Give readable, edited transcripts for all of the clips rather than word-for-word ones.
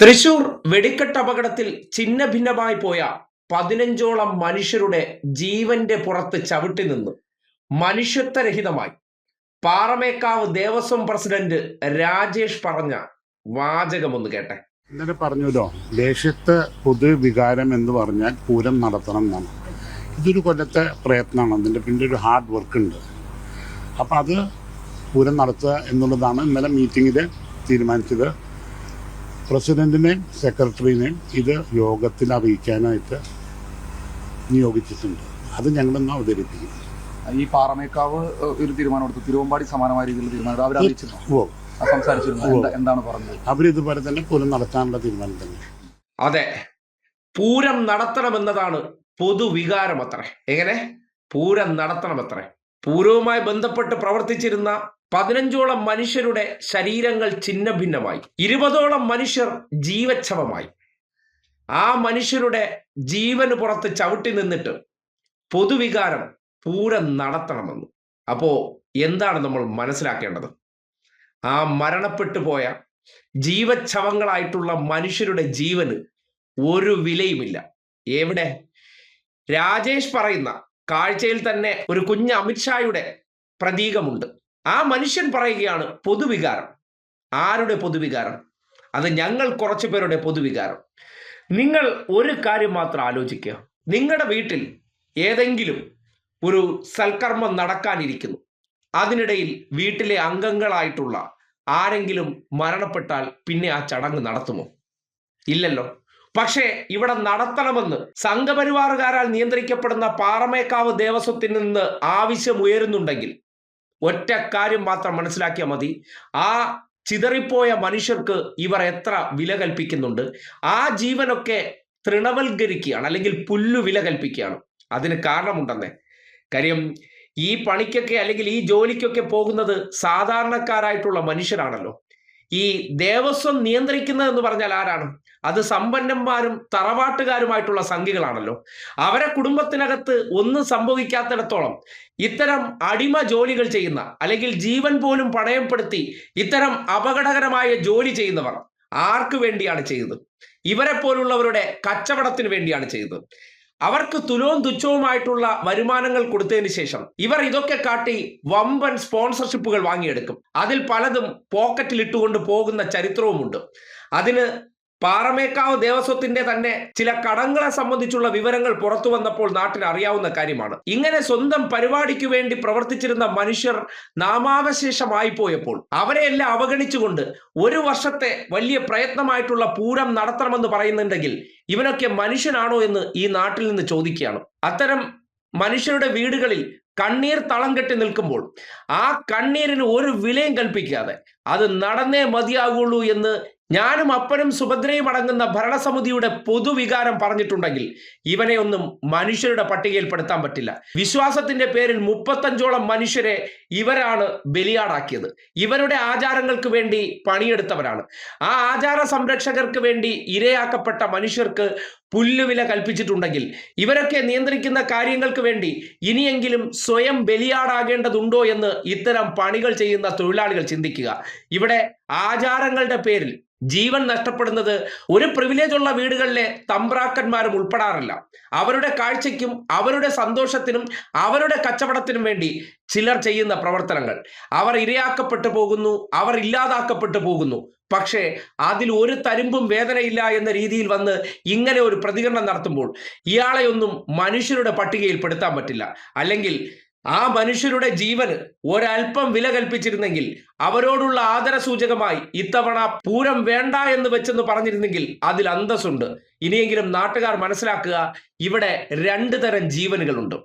തൃശൂർ വെടിക്കെട്ട് അപകടത്തിൽ ഛിന്നഭിന്നമായി പോയ 15ഓളം മനുഷ്യരുടെ ജീവന്റെ പുറത്ത് ചവിട്ടി നിന്ന് മനുഷ്യത്വരഹിതമായി പാറമേക്കാവ് ദേവസ്വം പ്രസിഡന്റ് രാജേഷ് പറഞ്ഞ വാചകമൊന്ന് കേട്ടെ. ഇന്നലെ പറഞ്ഞല്ലോ, ദേശത്തെ പൊതുവികാരം എന്ന് പറഞ്ഞാൽ പൂരം നടത്തണം എന്നാണ്. ഇതൊരു കൊല്ലത്തെ പ്രയത്നമാണ്, അതിൻ്റെ പിന്നെ ഒരു ഹാർഡ് വർക്ക് ഉണ്ട്. അപ്പം അത് പൂരം നടത്തുക എന്നുള്ളതാണ് ഇന്നലെ മീറ്റിങ്ങിൽ തീരുമാനിച്ചത്. പ്രസിഡന്റിനെയും സെക്രട്ടറിനെയും ഇത് യോഗത്തിൽ അറിയിക്കാനായിട്ട് നിയോഗിച്ചിട്ടുണ്ട്. അത് ഞങ്ങളൊന്ന് അവതരിപ്പിക്കും. ഈ പാറമേക്കാവ് ഒരു തീരുമാനമെടുത്തു, തിരുവമ്പാടി സമാനമായ രീതിയിലുള്ള തീരുമാനം അവർ അറിയിച്ചിരുന്നു, സംസാരിച്ചിരുന്നു. എന്താണ് പറഞ്ഞത്? അവരിതുപോലെ തന്നെ പൂരം നടത്താനുള്ള തീരുമാനം തന്നെ. അതെ, പൂരം നടത്തണമെന്നതാണ് പൊതുവികാരം അത്രേ. എങ്ങനെ പൂരം നടത്തണമത്രേ. പൂരവുമായി ബന്ധപ്പെട്ട് പ്രവർത്തിച്ചിരുന്ന 15ഓളം മനുഷ്യരുടെ ശരീരങ്ങൾ ഛിന്നഭിന്നമായി, 20ഓളം മനുഷ്യർ ജീവച്ഛവമായി. ആ മനുഷ്യരുടെ ജീവന് പുറത്ത് ചവിട്ടി നിന്നിട്ട് പൊതുവികാരം പൂരം നടത്തണമെന്ന്. അപ്പോ എന്താണ് നമ്മൾ മനസ്സിലാക്കേണ്ടത്? ആ മരണപ്പെട്ടു പോയ ജീവച്ഛവങ്ങളായിട്ടുള്ള മനുഷ്യരുടെ ജീവന് ഒരു വിലയുമില്ല. എവിടെ? രാജേഷ് പറയുന്ന കാഴ്ചയിൽ തന്നെ ഒരു കുഞ്ഞ് അമിത്ഷായുടെ പ്രതീകമുണ്ട്. ആ മനുഷ്യൻ പറയുകയാണ് പൊതുവികാരം. ആരുടെ പൊതുവികാരം? അത് ഞങ്ങൾ കുറച്ചു പേരുടെ പൊതുവികാരം. നിങ്ങൾ ഒരു കാര്യം മാത്രം ആലോചിക്കുക. നിങ്ങളുടെ വീട്ടിൽ ഏതെങ്കിലും ഒരു സൽക്കർമ്മം നടക്കാനിരിക്കുന്നു. അതിനിടയിൽ വീട്ടിലെ അംഗങ്ങളായിട്ടുള്ള ആരെങ്കിലും മരണപ്പെട്ടാൽ പിന്നെ ആ ചടങ്ങ് നടത്തുമോ? ഇല്ലല്ലോ. പക്ഷേ ഇവിടെ നടത്തണമെന്ന് സംഘപരിവാറുകാരാൽ നിയന്ത്രിക്കപ്പെടുന്ന പാറമേക്കാവ് ദേവസ്വത്തിൽ നിന്ന് ആവശ്യം ഉയരുന്നുണ്ടെങ്കിൽ ഒറ്റ കാര്യം മാത്രം മനസ്സിലാക്കിയാൽ മതി. ആ ചിതറിപ്പോയ മനുഷ്യർക്ക് ഇവർ എത്ര വില കൽപ്പിക്കുന്നുണ്ട്. ആ ജീവനൊക്കെ തൃണവൽക്കരിക്കുകയാണ്, അല്ലെങ്കിൽ പുല്ലു വില കൽപ്പിക്കുകയാണ്. അതിന് കാരണമുണ്ടെന്നേ. കാര്യം ഈ പണിക്കൊക്കെ അല്ലെങ്കിൽ ഈ ജോലിക്കൊക്കെ പോകുന്നത് സാധാരണക്കാരായിട്ടുള്ള മനുഷ്യരാണല്ലോ. ഈ ദേവസ്വം നിയന്ത്രിക്കുന്നതെന്ന് പറഞ്ഞാൽ ആരാണ്? അത് സമ്പന്നന്മാരും തറവാട്ടുകാരുമായിട്ടുള്ള സംഖ്യകളാണല്ലോ. അവരെ കുടുംബത്തിനകത്ത് ഒന്നും സംഭവിക്കാത്തിടത്തോളം ഇത്തരം അടിമ ജോലികൾ ചെയ്യുന്ന, അല്ലെങ്കിൽ ജീവൻ പോലും പണയപ്പെടുത്തി ഇത്തരം അപകടകരമായ ജോലി ചെയ്യുന്നവർ ആർക്ക് വേണ്ടിയാണ് ചെയ്തത്? ഇവരെ പോലുള്ളവരുടെ കച്ചവടത്തിന് വേണ്ടിയാണ് ചെയ്തത്. അവർക്ക് തുലവും തുച്ഛവുമായിട്ടുള്ള വരുമാനങ്ങൾ കൊടുത്തതിന് ശേഷം ഇവർ ഇതൊക്കെ കാട്ടി വമ്പൻ സ്പോൺസർഷിപ്പുകൾ വാങ്ങിയെടുക്കും. അതിൽ പലതും പോക്കറ്റിൽ ഇട്ടുകൊണ്ട് പോകുന്ന ചരിത്രവുമുണ്ട്. അതിന് പാറമേക്കാവ് ദേവസ്വത്തിന്റെ തന്നെ ചില കടങ്ങളെ സംബന്ധിച്ചുള്ള വിവരങ്ങൾ പുറത്തു വന്നപ്പോൾ നാട്ടിന് അറിയാവുന്ന കാര്യമാണ്. ഇങ്ങനെ സ്വന്തം പരിപാടിക്ക് വേണ്ടി പ്രവർത്തിച്ചിരുന്ന മനുഷ്യർ നാമാവശേഷമായി പോയപ്പോൾ അവരെയെല്ലാം അവഗണിച്ചുകൊണ്ട് ഒരു വർഷത്തെ വലിയ പ്രയത്നമായിട്ടുള്ള പൂരം നടത്തണമെന്ന് പറയുന്നുണ്ടെങ്കിൽ ഇവനൊക്കെ മനുഷ്യനാണോ എന്ന് ഈ നാട്ടിൽ നിന്ന് ചോദിക്കുകയാണ്. അത്തരം മനുഷ്യരുടെ വീടുകളിൽ കണ്ണീർ തളം കെട്ടി നിൽക്കുമ്പോൾ ആ കണ്ണീരിന് ഒരു വിലയും കൽപ്പിക്കാതെ അത് നടന്നേ മതിയാകുള്ളൂ എന്ന് ഞാനും അപ്പനും സുഭദ്രയും അടങ്ങുന്ന ഭരണസമിതിയുടെ പൊതുവികാരം പറഞ്ഞിട്ടുണ്ടെങ്കിൽ ഇവനെ ഒന്നും മനുഷ്യരുടെ പട്ടികയിൽപ്പെടുത്താൻ പറ്റില്ല. വിശ്വാസത്തിന്റെ പേരിൽ 35ഓളം മനുഷ്യരെ ഇവരാണ് ബലിയാടാക്കിയത്. ഇവരുടെ ആചാരങ്ങൾക്ക് വേണ്ടി പണിയെടുത്തവരാണ്. ആ ആചാര സംരക്ഷകർക്ക് വേണ്ടി ഇരയാക്കപ്പെട്ട മനുഷ്യർക്ക് പുല്ലുവില കൽപ്പിച്ചിട്ടുണ്ടെങ്കിൽ ഇവരൊക്കെ നിയന്ത്രിക്കുന്ന കാര്യങ്ങൾക്ക് വേണ്ടി ഇനിയെങ്കിലും സ്വയം ബലിയാടാകേണ്ടതുണ്ടോ എന്ന് ഇത്തരം പണികൾ ചെയ്യുന്ന തൊഴിലാളികൾ ചിന്തിക്കുക. ഇവിടെ ആചാരങ്ങളുടെ പേരിൽ ജീവൻ നഷ്ടപ്പെടുന്നത് ഒരു പ്രിവിലേജ് ഉള്ള വീടുകളിലെ തമ്പ്രാക്കന്മാരും ഉൾപ്പെടാറില്ല. അവരുടെ കാഴ്ചയ്ക്കും അവരുടെ സന്തോഷത്തിനും അവരുടെ കച്ചവടത്തിനും വേണ്ടി ചിലർ ചെയ്യുന്ന പ്രവർത്തനങ്ങൾ. അവർ ഇരയാക്കപ്പെട്ടു പോകുന്നു, അവർ ഇല്ലാതാക്കപ്പെട്ടു പോകുന്നു. പക്ഷേ അതിൽ ഒരു തരിമ്പും വേദനയില്ല എന്ന രീതിയിൽ വന്ന് ഇങ്ങനെ ഒരു പ്രതികരണം നടത്തുമ്പോൾ ഇയാളെ ഒന്നും മനുഷ്യരുടെ പട്ടികയിൽ പെടുത്താൻ പറ്റില്ല. അല്ലെങ്കിൽ ആ മനുഷ്യരുടെ ജീവന് ഒരൽപ്പം വില കൽപ്പിച്ചിരുന്നെങ്കിൽ, അവരോടുള്ള ആദരസൂചകമായി ഇത്തവണ പൂരം വേണ്ട എന്ന് വെച്ചെന്ന് പറഞ്ഞിരുന്നെങ്കിൽ അതിൽ അന്തസ്സുണ്ട്. ഇനിയെങ്കിലും നാട്ടുകാർ മനസ്സിലാക്കുക, ഇവിടെ 2 തരം ജീവനുകളുണ്ട്.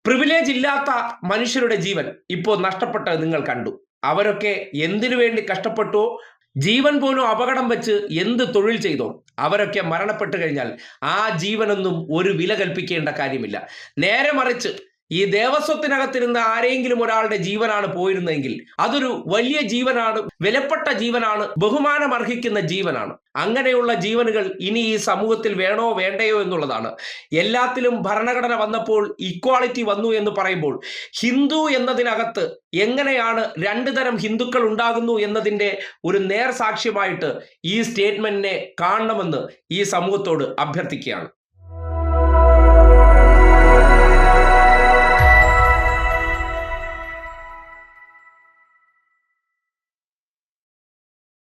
പ്രിവിലേജ് ഇല്ലാത്ത മനുഷ്യരുടെ ജീവൻ ഇപ്പോൾ നഷ്ടപ്പെട്ടത് നിങ്ങൾ കണ്ടു. അവരൊക്കെ എന്തിനു വേണ്ടി കഷ്ടപ്പെട്ടോ, ജീവൻ പോലും അപകടം വെച്ച് എന്ത് തൊഴിൽ ചെയ്തോ, അവരൊക്കെ മരണപ്പെട്ടു കഴിഞ്ഞാൽ ആ ജീവനൊന്നും ഒരു വില കൽപ്പിക്കേണ്ട കാര്യമില്ല. നേരെ മറിച്ച് ഈ ദേവസ്വത്തിനകത്തിരുന്ന ആരെങ്കിലും ഒരാളുടെ ജീവനാണ് പോയിരുന്നെങ്കിൽ അതൊരു വലിയ ജീവനാണ്, വിലപ്പെട്ട ജീവനാണ്, ബഹുമാനം അർഹിക്കുന്ന ജീവനാണ്. അങ്ങനെയുള്ള ജീവനുകൾ ഇനി ഈ സമൂഹത്തിൽ വേണോ വേണ്ടയോ എന്നുള്ളതാണ്. എല്ലാത്തിലും ഭരണഘടന വന്നപ്പോൾ ഇക്വാളിറ്റി വന്നു എന്ന് പറയുമ്പോൾ ഹിന്ദു എന്നതിനകത്ത് എങ്ങനെയാണ് രണ്ടു തരം ഹിന്ദുക്കൾ ഉണ്ടാകുന്നു എന്നതിൻ്റെ ഒരു നേർസാക്ഷ്യമായിട്ട് ഈ സ്റ്റേറ്റ്മെന്റിനെ കാണണമെന്ന് ഈ സമൂഹത്തോട് അഭ്യർത്ഥിക്കുകയാണ്.